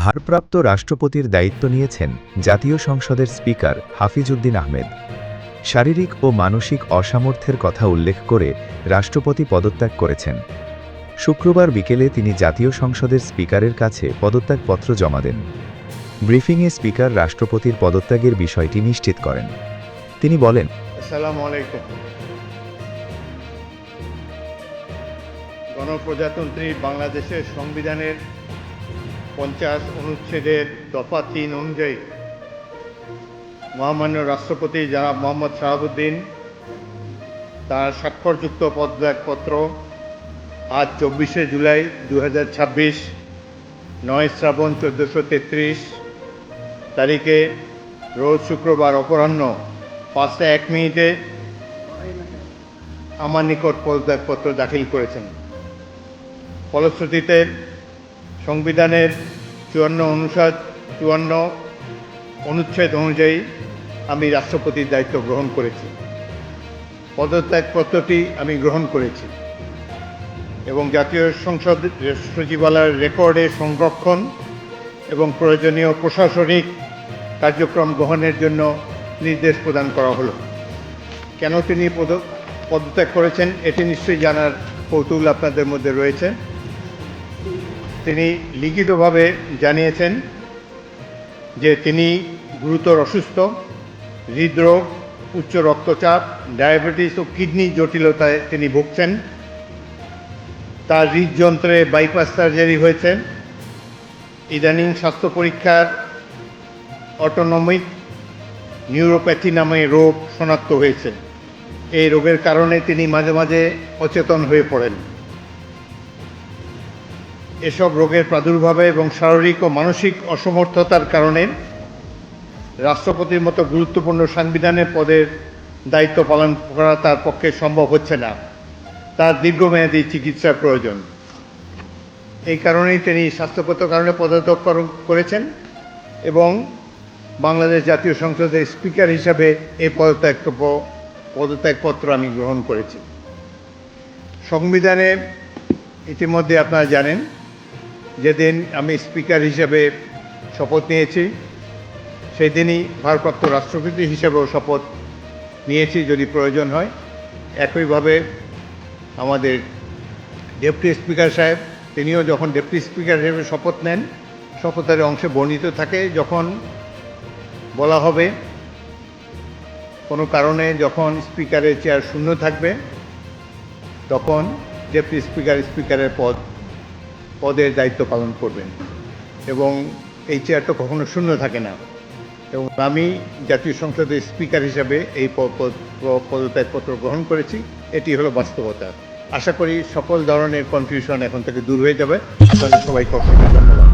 ভারপ্রাপ্ত রাষ্ট্রপতির দায়িত্ব নিয়েছেন জাতীয় সংসদের স্পিকার হাফিজ উদ্দিন আহমেদ। শারীরিক ও মানসিক অসামর্থ্যের কথা উল্লেখ করে রাষ্ট্রপতি পদত্যাগ করেছেন। শুক্রবার বিকেলে তিনি জাতীয় সংসদের স্পিকারের কাছে পদত্যাগপত্র জমা দেন। ব্রিফিংয়ে স্পিকার রাষ্ট্রপতির পদত্যাগের বিষয়টি নিশ্চিত করেন। তিনি বলেন, আসসালামু আলাইকুম। গণপ্রজাতন্ত্রী বাংলাদেশের সংবিধানের 50 অনুচ্ছেদের দফা 3 অনুযায়ী মহামান্য রাষ্ট্রপতি জনাব মোহাম্মদ শাহাবুদ্দিন তার স্বাক্ষরযুক্ত পদত্যাগপত্র আজ 24শে জুলাই 2026 9 শ্রাবণ 1433 তারিখে রোজ শুক্রবার অপরাহ্ন 5:01 আমার নিকট পদত্যাগপত্র দাখিল করেছেন। ফলশ্রুতিতে সংবিধানের 54 অনুচ্ছেদ অনুযায়ী আমি রাষ্ট্রপতির দায়িত্ব গ্রহণ করেছি। পদত্যাগপত্রটি আমি গ্রহণ করেছি এবং জাতীয় সংসদ সচিবালয়ের রেকর্ডে সংরক্ষণ এবং প্রয়োজনীয় প্রশাসনিক কার্যক্রম গ্রহণের জন্য নির্দেশ প্রদান করা হলো। কেন তিনি পদত্যাগ করেছেন এটি নিশ্চয়ই জানার কৌতূহল আপনাদের মধ্যে রয়েছে। তিনি লিখিতভাবে জানিয়েছেন যে তিনি গুরুতর অসুস্থ, হৃদরোগ, উচ্চ রক্তচাপ, ডায়াবেটিস ও কিডনি জটিলতায় তিনি ভুগছেন। তার হৃদযন্ত্রে বাইপাস সার্জারি হয়েছে। ইদানিং স্বাস্থ্য পরীক্ষার অটোনমিক নিউরোপ্যাথি নামে রোগ শনাক্ত হয়েছে। এই রোগের কারণে তিনি মাঝে মাঝে অচেতন হয়ে পড়েন। এসব রোগের প্রাদুর্ভাবে এবং শারীরিক ও মানসিক অসমর্থতার কারণে রাষ্ট্রপতির মতো গুরুত্বপূর্ণ সাংবিধানিক পদের দায়িত্ব পালন করা তার পক্ষে সম্ভব হচ্ছে না। তার দীর্ঘমেয়াদী চিকিৎসার প্রয়োজন। এই কারণেই তিনি স্বাস্থ্যগত কারণে পদত্যাগ করেছেন এবং বাংলাদেশ জাতীয় সংসদের স্পিকার হিসাবে এই পদত্যাগপত্র আমি গ্রহণ করেছি। সংবিধানে ইতিমধ্যে আপনারা জানেন যেদিন আমি স্পিকার হিসাবে শপথ নিয়েছি সেই দিনই ভারপ্রাপ্ত রাষ্ট্রপতি হিসেবেও শপথ নিয়েছি যদি প্রয়োজন হয়। একইভাবে আমাদের ডেপুটি স্পিকার সাহেব তিনিও যখন ডেপুটি স্পিকার হিসেবে শপথ নেন শপথের অংশে বর্ণিত থাকে যখন বলা হবে কোনো কারণে যখন স্পিকারের চেয়ার শূন্য থাকবে তখন ডেপুটি স্পিকারের পদের দায়িত্ব পালন করবেন এবং এই চেয়ারটা কখনো শূন্য থাকে না। এবং আমি জাতীয় সংসদের স্পিকার হিসাবে এই পদত্যাগপত্র গ্রহণ করেছি। এটি হলো বাস্তবতা। আশা করি সকল ধরনের কনফিউশন এখন থেকে দূর হয়ে যাবে। আপনাদের সবাইকে ধন্যবাদ।